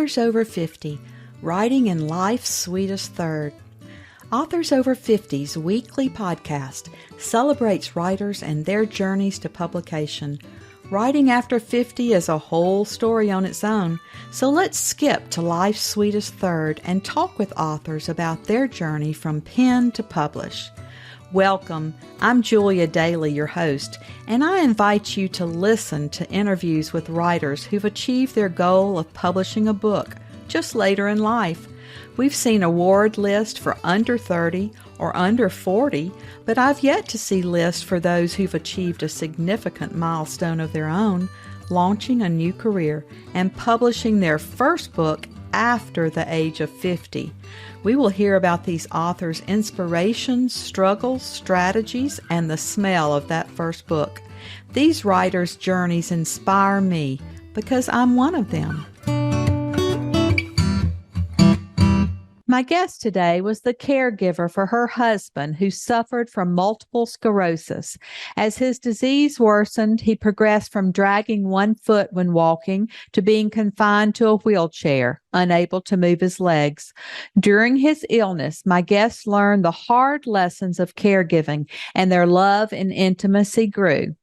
Authors Over 50, Writing in Life's Sweetest Third. Authors Over 50's weekly podcast celebrates writers and their journeys to publication. Writing after 50 is a whole story on its own, so let's skip to life's sweetest third and talk with authors about their journey from pen to publish. Welcome, I'm Julia Daly, your host, and I invite you to listen to interviews with writers who've achieved their goal of publishing a book just later in life. We've seen award lists for under 30 or under 40, but I've yet to see lists for those who've achieved a significant milestone of their own, launching a new career and publishing their first book after the age of 50. We will hear about these authors' inspirations, struggles, strategies, and the smell of that first book. These writers' journeys inspire me because I'm one of them. My guest today was the caregiver for her husband who suffered from multiple sclerosis. As his disease worsened, he progressed from dragging one foot when walking to being confined to a wheelchair, unable to move his legs. During his illness, my guest learned the hard lessons of caregiving, and their love and intimacy grew.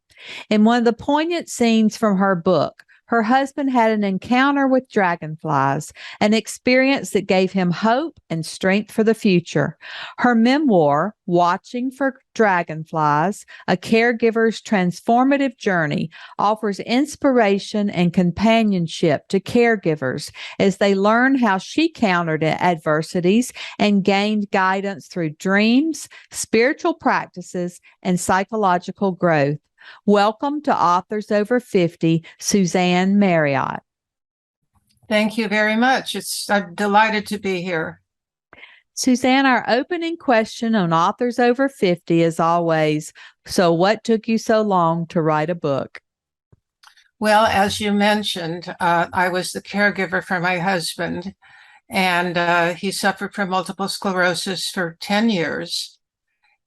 In one of the poignant scenes from her book, her husband had an encounter with dragonflies, an experience that gave him hope and strength for the future. Her memoir, Watching for Dragonflies, A Caregiver's Transformative Journey, offers inspiration and companionship to caregivers as they learn how she countered adversities and gained guidance through dreams, spiritual practices, and psychological growth. Welcome to Authors Over 50, Suzanne Marriott. Thank you very much. I'm delighted to be here. Suzanne, our opening question on Authors Over 50 is always, so what took you so long to write a book? Well, as you mentioned, I was the caregiver for my husband, and he suffered from multiple sclerosis for 10 years.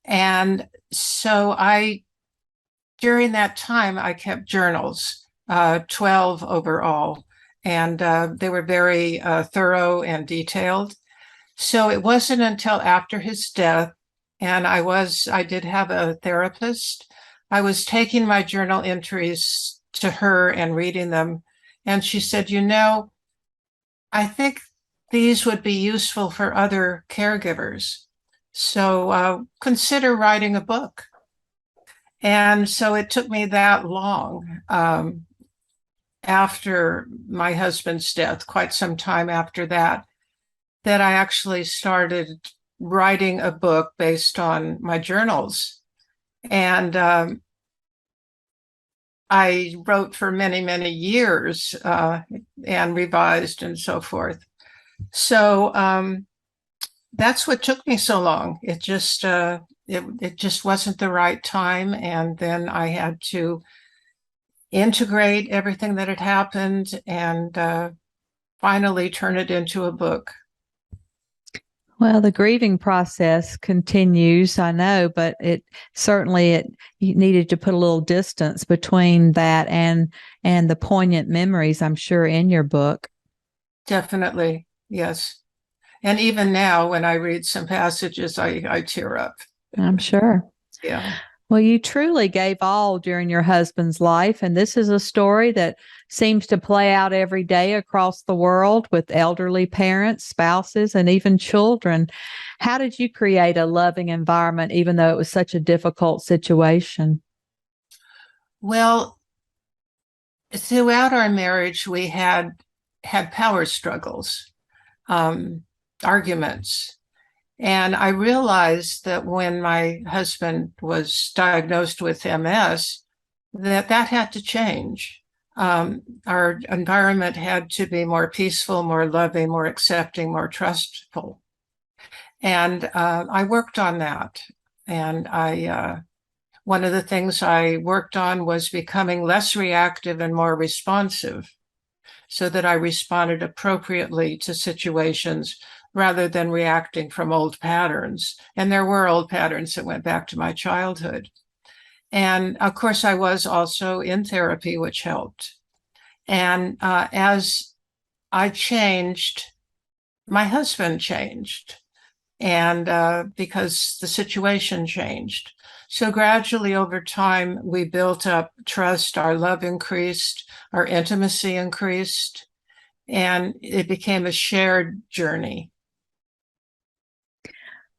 And so during that time, I kept journals, 12 overall, and they were very thorough and detailed. So it wasn't until after his death, and I did have a therapist. I was taking my journal entries to her and reading them, and she said, I think these would be useful for other caregivers. So consider writing a book. And so it took me that long after my husband's death, quite some time after that I actually started writing a book based on my journals. And I wrote for many, many years and revised and so forth. So that's what took me so long. It just wasn't the right time. And then I had to integrate everything that had happened and finally turn it into a book. Well, the grieving process continues, I know, but you needed to put a little distance between that and the poignant memories, I'm sure, in your book. Definitely, yes. And even now, when I read some passages, I tear up. I'm sure. Yeah. Well, you truly gave all during your husband's life, and this is a story that seems to play out every day across the world with elderly parents, spouses, and even children. How did you create a loving environment, even though it was such a difficult situation? Well, throughout our marriage, we had power struggles, arguments. And I realized that when my husband was diagnosed with MS, that had to change. Our environment had to be more peaceful, more loving, more accepting, more trustful. And I worked on that. And one of the things I worked on was becoming less reactive and more responsive, so that I responded appropriately to situations rather than reacting from old patterns. And there were old patterns that went back to my childhood. And of course, I was also in therapy, which helped. And as I changed, my husband changed, and because the situation changed. So gradually over time, we built up trust, our love increased, our intimacy increased, and it became a shared journey.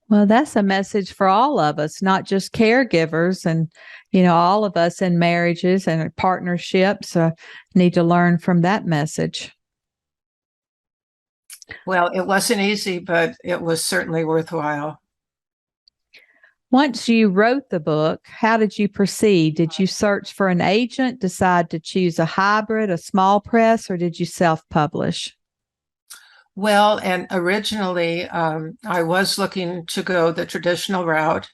Well, that's a message for all of us, not just caregivers. And, all of us in marriages and partnerships need to learn from that message. Well, it wasn't easy, but it was certainly worthwhile. Once you wrote the book, how did you proceed? Did you search for an agent, decide to choose a hybrid, a small press, or did you self-publish? Well, and originally, I was looking to go the traditional route.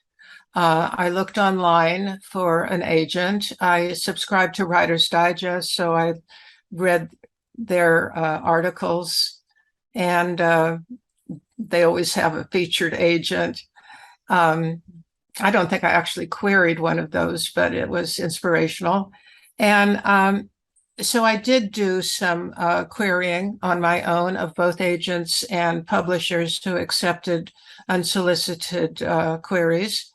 I looked online for an agent. I subscribed to Writer's Digest, so I read their articles, and they always have a featured agent. Um, I don't think I actually queried one of those, but it was inspirational. And so I did do some querying on my own of both agents and publishers who accepted unsolicited queries.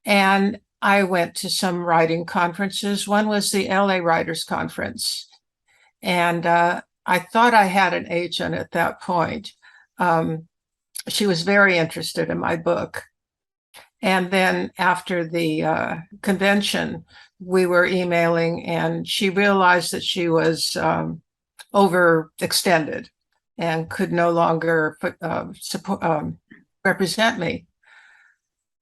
And I went to some writing conferences. One was the LA Writers Conference. And I thought I had an agent at that point. She was very interested in my book. And then after the convention, we were emailing, and she realized that she was overextended and could no longer represent me.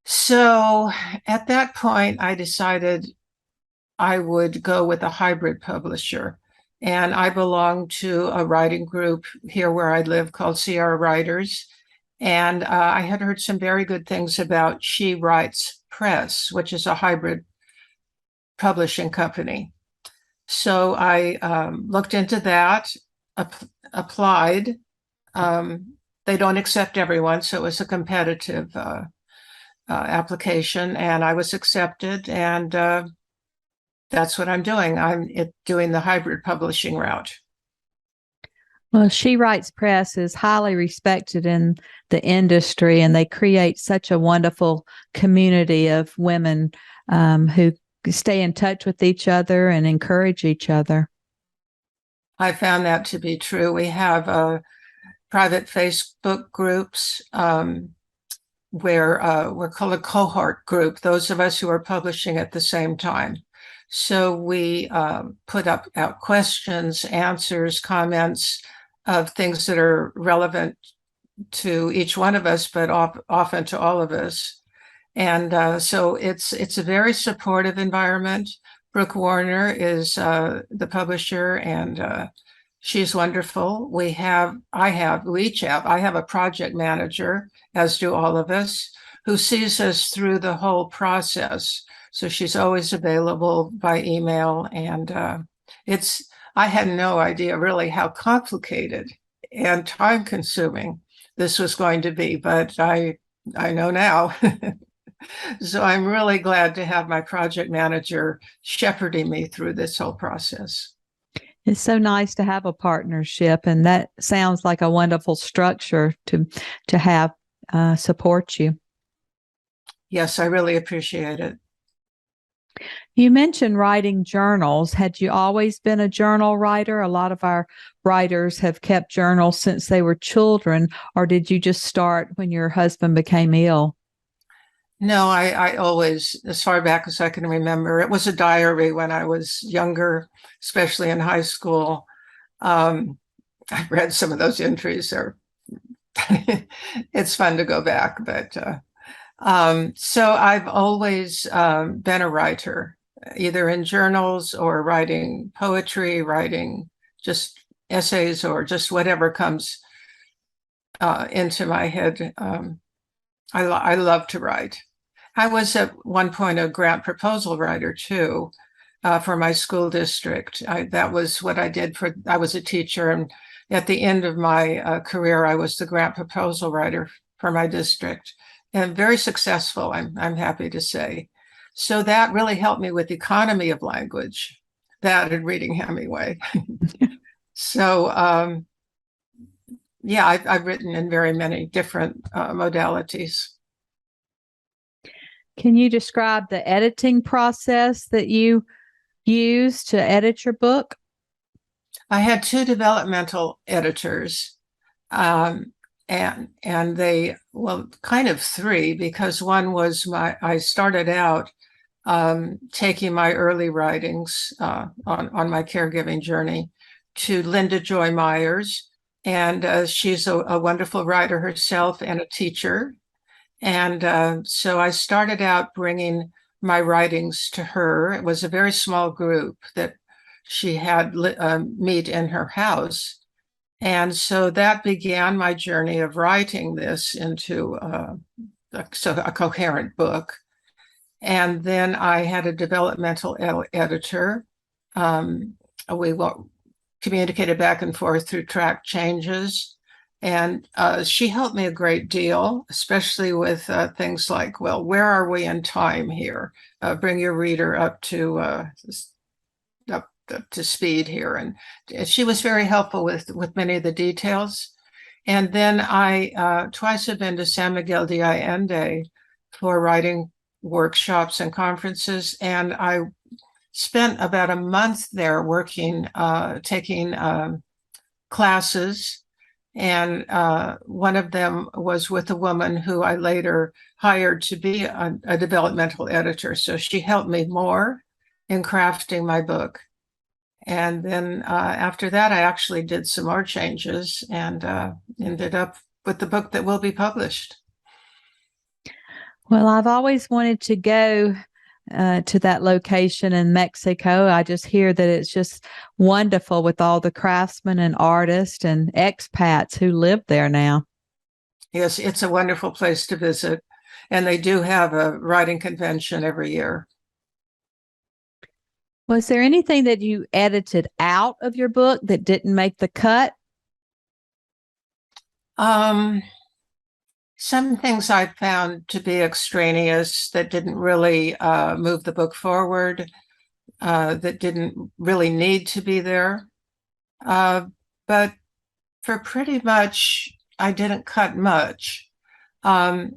So at that point, I decided I would go with a hybrid publisher. And I belong to a writing group here where I live called Sierra Writers. And I had heard some very good things about She Writes Press, which is a hybrid publishing company. So I looked into that, applied. They don't accept everyone, so it was a competitive application, and I was accepted, and that's what I'm doing. I'm doing the hybrid publishing route. Well, She Writes Press is highly respected in the industry, and they create such a wonderful community of women who stay in touch with each other and encourage each other. I found that to be true. We have private Facebook groups where we're called a cohort group, those of us who are publishing at the same time. So we put up out questions, answers, comments of things that are relevant to each one of us, but often to all of us. And so it's a very supportive environment. Brooke Warner is the publisher, and she's wonderful. I have a project manager, as do all of us, who sees us through the whole process. So she's always available by email, and I had no idea really how complicated and time consuming this was going to be, but I know now. So I'm really glad to have my project manager shepherding me through this whole process. It's so nice to have a partnership, and that sounds like a wonderful structure to have support you. Yes, I really appreciate it. You mentioned writing journals. Had you always been a journal writer? A lot of our writers have kept journals since they were children, or did you just start when your husband became ill? No, I always, as far back as I can remember, it was a diary when I was younger, especially in high school. I read some of those entries. It's fun to go back, but so I've always been a writer, either in journals or writing poetry, writing just essays, or just whatever comes into my head. I love to write. I was at one point a grant proposal writer too, for my school district. That was what I did I was a teacher, and at the end of my career, I was the grant proposal writer for my district, and very successful, I'm happy to say. So that really helped me with economy of language, that and reading Hemingway. So Yeah, I've written in very many different modalities. Can you describe the editing process that you use to edit your book? I had two developmental editors, um, and they, well, kind of three, because one was I started out taking my early writings on my caregiving journey to Linda Joy Myers, and she's a wonderful writer herself and a teacher. And so I started out bringing my writings to her. It was a very small group that she had meet in her house. And so that began my journey of writing this into a coherent book. And then I had a developmental editor. We communicated back and forth through track changes. And she helped me a great deal, especially with things like, well, where are we in time here? Bring your reader up to speed here. And she was very helpful with many of the details. And then I twice have been to San Miguel de Allende for writing workshops and conferences. And I spent about a month there working, taking classes. And one of them was with a woman who I later hired to be a developmental editor. So she helped me more in crafting my book. And then after that, I actually did some more changes and ended up with the book that will be published. Well, I've always wanted to go to that location in Mexico. I just hear that it's just wonderful with all the craftsmen and artists and expats who live there now. Yes, it's a wonderful place to visit. And they do have a writing convention every year. Was there anything that you edited out of your book that didn't make the cut? Some things I found to be extraneous that didn't really move the book forward, that didn't really need to be there. But for pretty much, I didn't cut much. One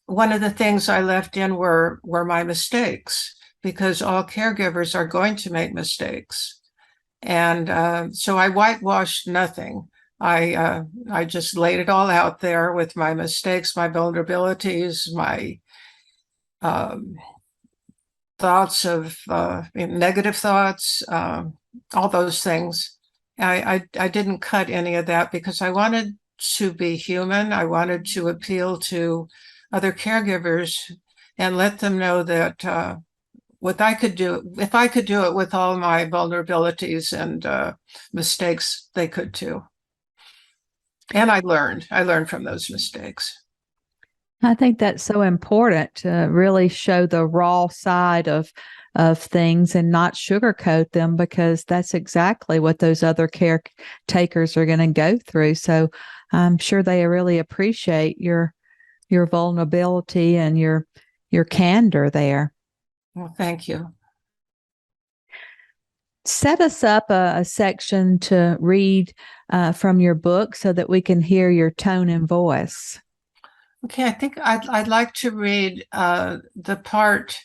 of the things I left in were my mistakes, because all caregivers are going to make mistakes. And so I whitewashed nothing. I just laid it all out there with my mistakes, my vulnerabilities, my thoughts of negative thoughts, all those things. I didn't cut any of that because I wanted to be human. I wanted to appeal to other caregivers and let them know that what I could do, if I could do it with all my vulnerabilities and mistakes, they could too. And I learned from those mistakes. I think that's so important to really show the raw side of things and not sugarcoat them, because that's exactly what those other caretakers are going to go through. So I'm sure they really appreciate your vulnerability and your candor there. Well, thank you. Set us up a section to read from your book so that we can hear your tone and voice. Okay, I think I'd like to read the part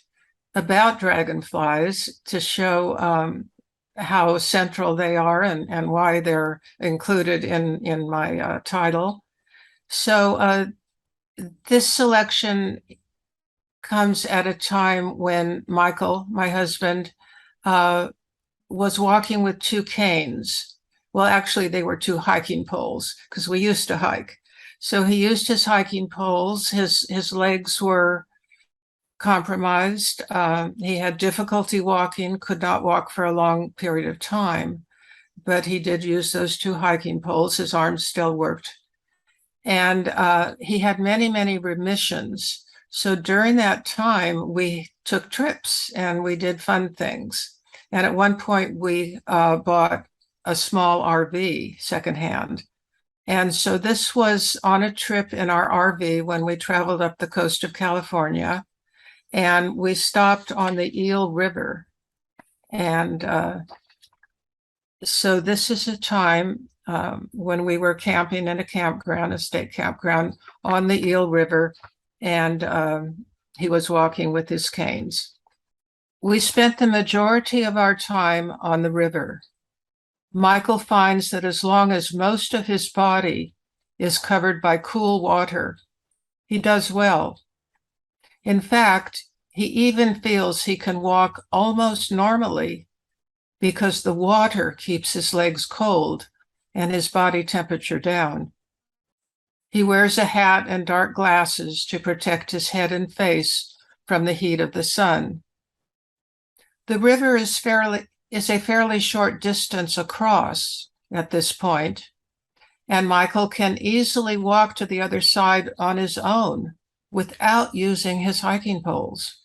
about dragonflies to show how central they are and why they're included in my title. So this selection comes at a time when Michael, my husband, was walking with two canes. Well, actually, they were two hiking poles because we used to hike. So he used his hiking poles. His legs were compromised. He had difficulty walking, could not walk for a long period of time, but he did use those two hiking poles. His arms still worked. And he had many, many remissions. So during that time, we took trips and we did fun things. And at one point, we bought a small RV secondhand. And so this was on a trip in our RV when we traveled up the coast of California. And we stopped on the Eel River. And so this is a time when we were camping in a campground, a state campground on the Eel River, and he was walking with his canes. We spent the majority of our time on the river. Michael finds that as long as most of his body is covered by cool water, he does well. In fact, he even feels he can walk almost normally because the water keeps his legs cold and his body temperature down. He wears a hat and dark glasses to protect his head and face from the heat of the sun. The river is a fairly short distance across at this point, and Michael can easily walk to the other side on his own without using his hiking poles.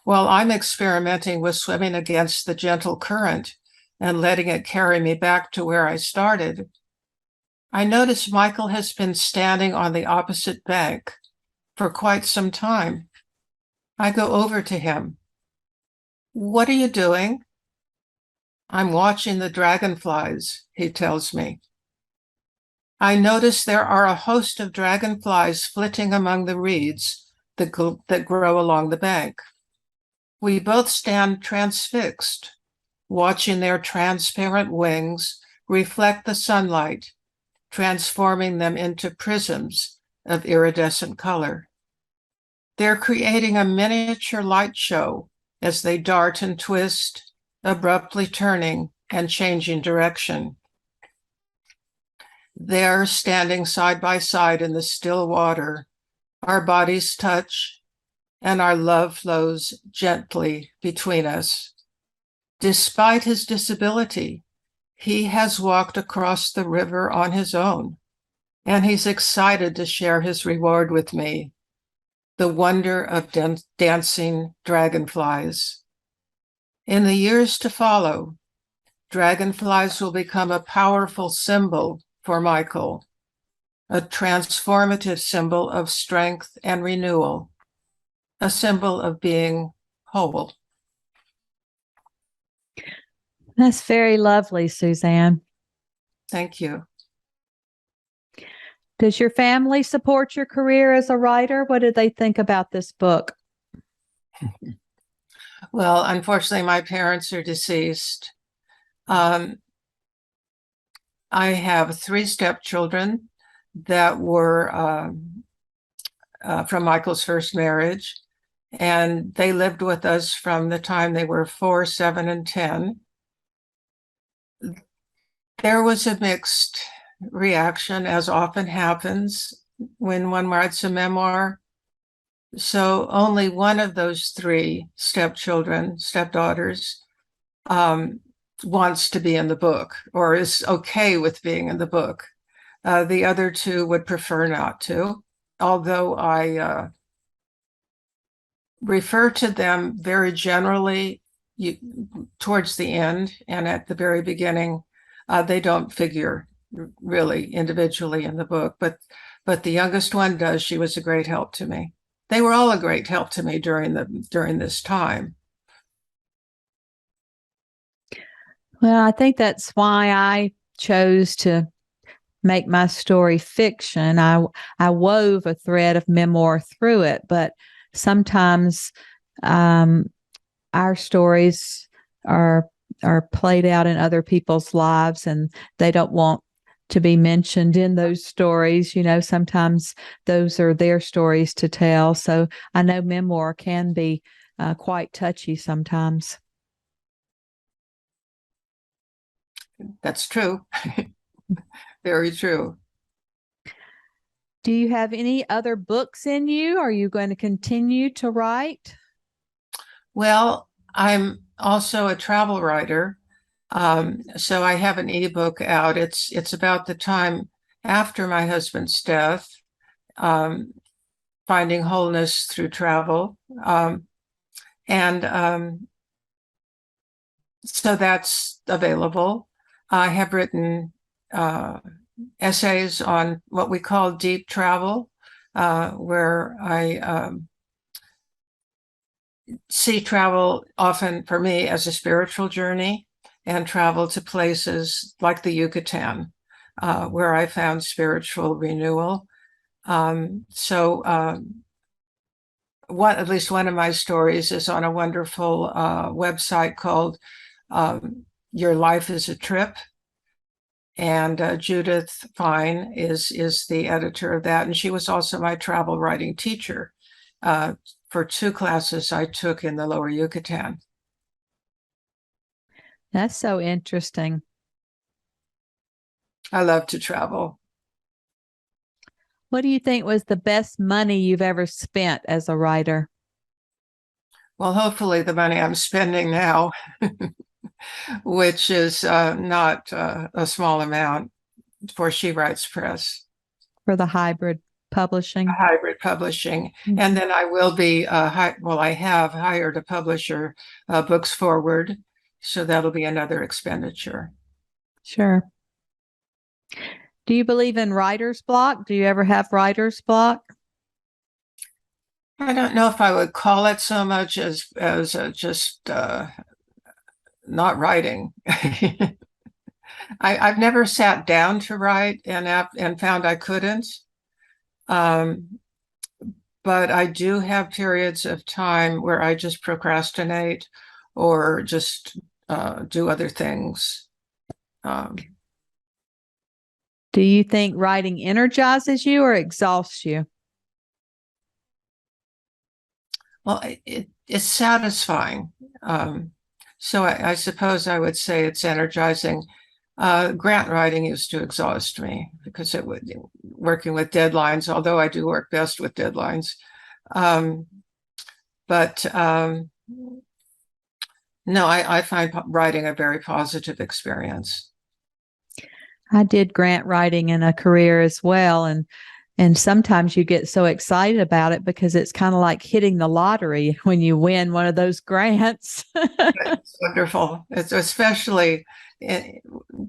While I'm experimenting with swimming against the gentle current and letting it carry me back to where I started, I notice Michael has been standing on the opposite bank for quite some time. I go over to him. "What are you doing?" "I'm watching the dragonflies," he tells me. I notice there are a host of dragonflies flitting among the reeds that grow along the bank. We both stand transfixed, watching their transparent wings reflect the sunlight, transforming them into prisms of iridescent color. They're creating a miniature light show as they dart and twist, abruptly turning and changing direction. There, standing side by side in the still water, our bodies touch and our love flows gently between us. Despite his disability, he has walked across the river on his own, and he's excited to share his reward with me, the wonder of dancing dragonflies. In the years to follow, dragonflies will become a powerful symbol for Michael, a transformative symbol of strength and renewal, a symbol of being whole. That's very lovely, Suzanne. Thank you. Does your family support your career as a writer? What did they think about this book? Well, unfortunately, my parents are deceased. I have 3 stepchildren that were from Michael's first marriage, and they lived with us from the time they were 4, 7, and 10. There was a mixed reaction, as often happens when one writes a memoir. So only one of those 3 stepdaughters, wants to be in the book or is okay with being in the book. The other 2 would prefer not to, although I refer to them very generally towards the end and at the very beginning. They don't figure really individually in the book, but the youngest one does. She was a great help to me. They were all a great help to me during this time. Well, I think that's why I chose to make my story fiction. I wove a thread of memoir through it, but sometimes our stories are played out in other people's lives, and they don't want to be mentioned in those stories. You know, sometimes those are their stories to tell. So I know memoir can be quite touchy sometimes. That's true. Very true. Do you have any other books in you? Are you going to continue to write? Well, I'm also a travel writer. So I have an ebook out. It's about the time after my husband's death, finding wholeness through travel. And so that's available. I have written essays on what we call deep travel, where I see travel often for me as a spiritual journey. and traveled to places like the Yucatan, where I found spiritual renewal. At least one of my stories is on a wonderful website called Your Life is a Trip. And Judith Fine is the editor of that. And she was also my travel writing teacher for 2 classes I took in the Lower Yucatan. That's so interesting. I love to travel. What do you think was the best money you've ever spent as a writer? Well, hopefully the money I'm spending now, which is not a small amount for She Writes Press. For the hybrid publishing? Hybrid publishing. Mm-hmm. And then I will be, I have hired a publisher, Books Forward, so that'll be another expenditure. Sure. Do you believe in writer's block? Do you ever have writer's block? I don't know if I would call it so much as just not writing. I've never sat down to write and found I couldn't. But I do have periods of time where I just procrastinate or just do other things. Do you think writing energizes you or exhausts you? Well, it's satisfying. So I suppose I would say it's energizing. Grant writing used to exhaust me because working with deadlines, although I do work best with deadlines. No, I find writing a very positive experience. I did grant writing in a career as well. And sometimes you get so excited about it because it's kind of like hitting the lottery when you win one of those grants. It's wonderful. It's especially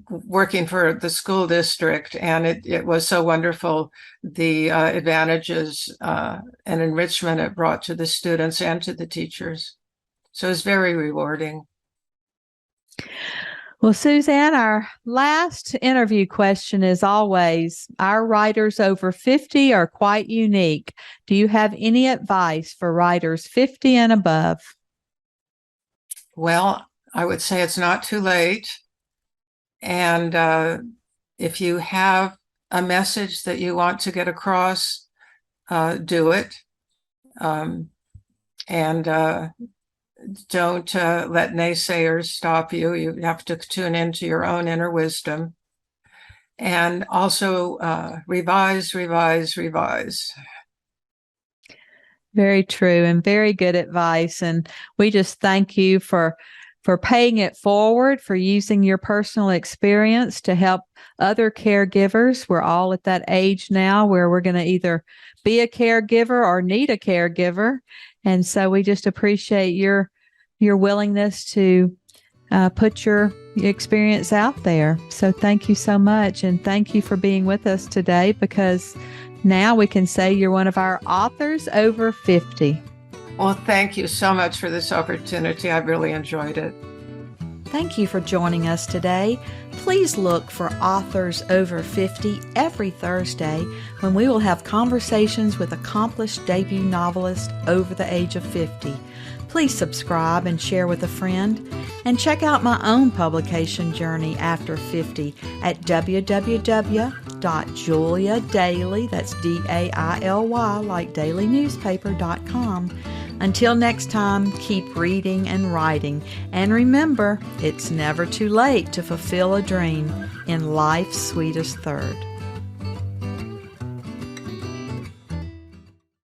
working for the school district. And it was so wonderful, the advantages and enrichment it brought to the students and to the teachers. So it's very rewarding. Well, Suzanne, our last interview question is always, our writers over 50 are quite unique. Do you have any advice for writers 50 and above? Well, I would say it's not too late. And if you have a message that you want to get across, do it. Don't let naysayers stop you. You have to tune into your own inner wisdom. And also revise. Very true and very good advice. And we just thank you for paying it forward, for using your personal experience to help other caregivers. We're all at that age now where we're going to either be a caregiver or need a caregiver. And so we just appreciate your willingness to put your experience out there. So thank you so much. And thank you for being with us today, because now we can say you're one of our authors over 50. Well, thank you so much for this opportunity. I've really enjoyed it. Thank you for joining us today. Please look for Authors Over 50 every Thursday, when we will have conversations with accomplished debut novelists over the age of 50. Please subscribe and share with a friend, and check out my own publication journey after 50 at www.juliadaily, that's DAILY, like dailynewspaper.com. Until next time, keep reading and writing, and remember, it's never too late to fulfill a dream in life's sweetest third.